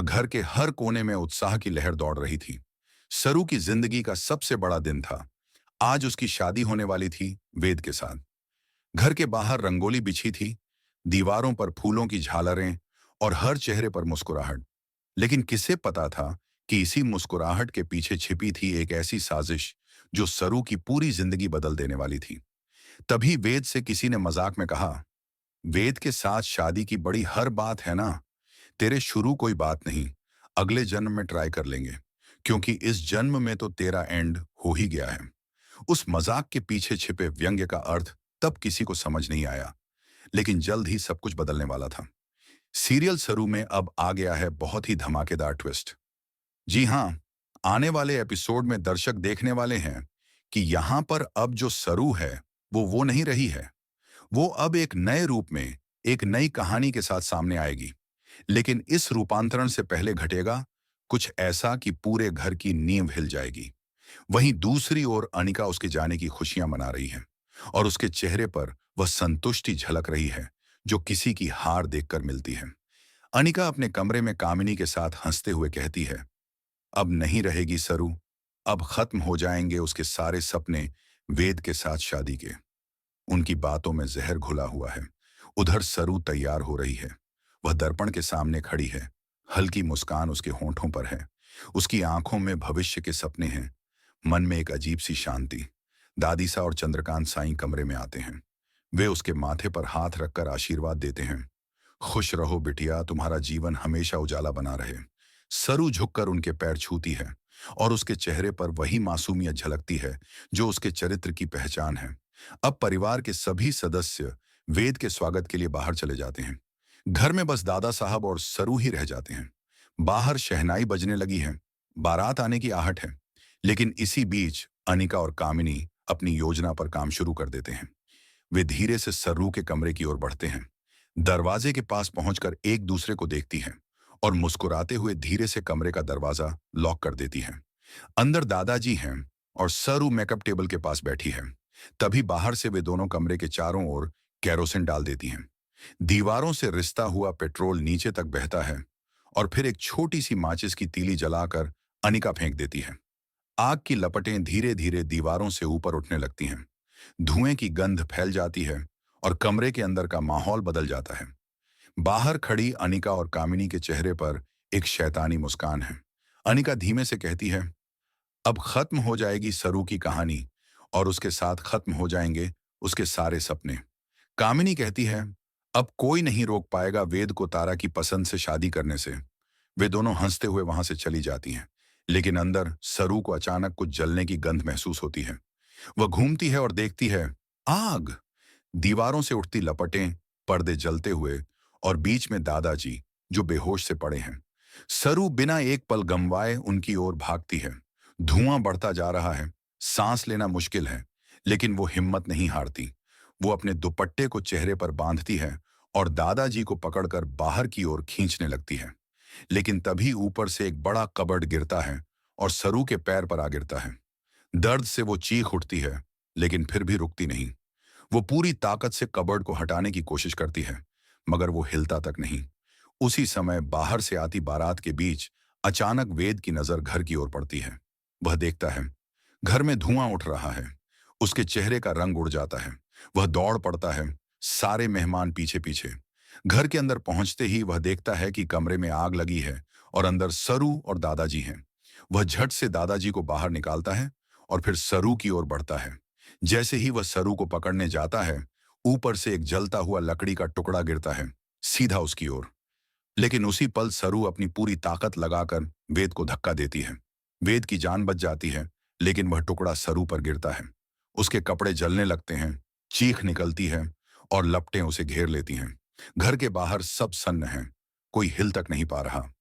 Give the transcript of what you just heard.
घर के हर कोने में उत्साह की लहर दौड़ रही थी। सरू की जिंदगी का सबसे बड़ा दिन था। आज उसकी शादी होने वाली थी वेद के साथ। घर के बाहर रंगोली बिछी थी, दीवारों पर फूलों की झालरें और हर चेहरे पर मुस्कुराहट। लेकिन किसे पता था कि इसी मुस्कुराहट के पीछे छिपी थी एक ऐसी साजिश जो सरू की पूरी जिंदगी बदल देने वाली थी। तभी वेद से किसी ने मजाक में कहा, वेद के साथ शादी की बड़ी हर बात है ना, तेरे शुरू कोई बात नहीं, अगले जन्म में ट्राई कर लेंगे, क्योंकि इस जन्म में तो तेरा एंड हो ही गया है। उस मजाक के पीछे छिपे व्यंग्य का अर्थ तब किसी को समझ नहीं आया, लेकिन जल्द ही सब कुछ बदलने वाला था। सीरियल सरू में अब आ गया है बहुत ही धमाकेदार ट्विस्ट। जी हाँ, आने वाले एपिसोड में दर्शक देखने वाले हैं कि यहाँ पर अब जो सरू है वो नहीं रही है। वो अब एक नए रूप में, एक नई कहानी के साथ सामने आएगी। लेकिन इस रूपांतरण से पहले घटेगा कुछ ऐसा कि पूरे घर की नींव हिल जाएगी। वहीं दूसरी ओर अनिका उसके जाने की खुशियां मना रही है और उसके चेहरे पर वह संतुष्टि झलक रही है जो किसी की हार देखकर मिलती है। अनिका अपने कमरे में कामिनी के साथ हंसते हुए कहती है, अब नहीं रहेगी सरू, अब खत्म हो जाएंगे उसके सारे सपने वेद के साथ शादी के। उनकी बातों में जहर घुला हुआ है। उधर सरू तैयार हो रही है। वह दर्पण के सामने खड़ी है। हल्की मुस्कान उसके होंठों पर है। उसकी आंखों में भविष्य के सपने हैं। मन में एक अजीब सी शांति। दादी सा और चंद्रकांत साईं कमरे में आते हैं। वे उसके माथे पर हाथ रखकर आशीर्वाद देते हैं। खुश रहो बिटिया, तुम्हारा जीवन हमेशा उजाला बना रहे। सरू झुककर उनके पैर छूती है और उसके चेहरे पर वही मासूमियत झलकती है जो उसके चरित्र की पहचान है। अब परिवार के सभी सदस्य वेद के स्वागत के लिए बाहर चले जाते हैं। घर में बस दादा साहब और सरू ही रह जाते हैं। बाहर शहनाई बजने लगी है, बारात आने की आहट है। लेकिन इसी बीच अनिका और कामिनी अपनी योजना पर काम शुरू कर देते हैं। वे धीरे से सरू के कमरे की ओर बढ़ते हैं। दरवाजे के पास पहुंचकर एक दूसरे को देखती हैं और मुस्कुराते हुए धीरे से कमरे का दरवाजा लॉक कर देती हैं। अंदर दादाजी हैं और सरू मेकअप टेबल के पास बैठी है। तभी बाहर से वे दोनों कमरे के चारों ओर कैरोसिन डाल देती हैं। दीवारों से रिसता हुआ पेट्रोल नीचे तक बहता है और फिर एक छोटी सी माचिस की तीली जलाकर अनिका फेंक देती है। आग की लपटें धीरे धीरे दीवारों से ऊपर उठने लगती हैं। धुएं की गंध फैल जाती है और कमरे के अंदर का माहौल बदल जाता है। बाहर खड़ी अनिका और कामिनी के चेहरे पर एक शैतानी मुस्कान है। अनिका धीमे से कहती है, अब खत्म हो जाएगी सरू की कहानी और उसके साथ खत्म हो जाएंगे उसके सारे सपने। कामिनी कहती है, अब कोई नहीं रोक पाएगा वेद को तारा की पसंद से शादी करने से। वे दोनों हंसते हुए वहां से चली जाती हैं। लेकिन अंदर सरू को अचानक कुछ जलने की गंध महसूस होती है। वह घूमती है और देखती है, आग। दीवारों से उठती लपटें, पर्दे जलते हुए और बीच में दादाजी जो बेहोश से पड़े हैं। सरू बिना एक पल गंवाए उनकी ओर भागती है। धुआं बढ़ता जा रहा है, सांस लेना मुश्किल है, लेकिन वो हिम्मत नहीं हारती। वो अपने दुपट्टे को चेहरे पर बांधती है और दादाजी को पकड़कर बाहर की ओर खींचने लगती है। लेकिन तभी ऊपर से एक बड़ा कबर्ड गिरता है और सरू के पैर पर आ गिरता है। दर्द से वो चीख उठती है, लेकिन फिर भी रुकती नहीं। वो पूरी ताकत से कबर्ड को हटाने की कोशिश करती है, मगर वो हिलता तक नहीं। उसी समय बाहर से आती बारात के बीच अचानक वेद की नजर घर की ओर पड़ती है। वह देखता है, घर में धुआं उठ रहा है। उसके चेहरे का रंग उड़ जाता है। वह दौड़ पड़ता है, सारे मेहमान पीछे पीछे। घर के अंदर पहुंचते ही वह देखता है कि कमरे में आग लगी है और अंदर सरू और दादाजी हैं। वह झट से दादाजी को बाहर निकालता है और फिर सरू की ओर बढ़ता है। जैसे ही वह सरू को पकड़ने जाता है, ऊपर से एक जलता हुआ लकड़ी का टुकड़ा गिरता है, सीधा उसकी ओर। लेकिन उसी पल सरू अपनी पूरी ताकत लगाकर वेद को धक्का देती है। वेद की जान बच जाती है, लेकिन वह टुकड़ा सरू पर गिरता है। उसके कपड़े जलने लगते हैं, चीख निकलती है और लपटें उसे घेर लेती हैं। घर के बाहर सब सन्न हैं, कोई हिल तक नहीं पा रहा।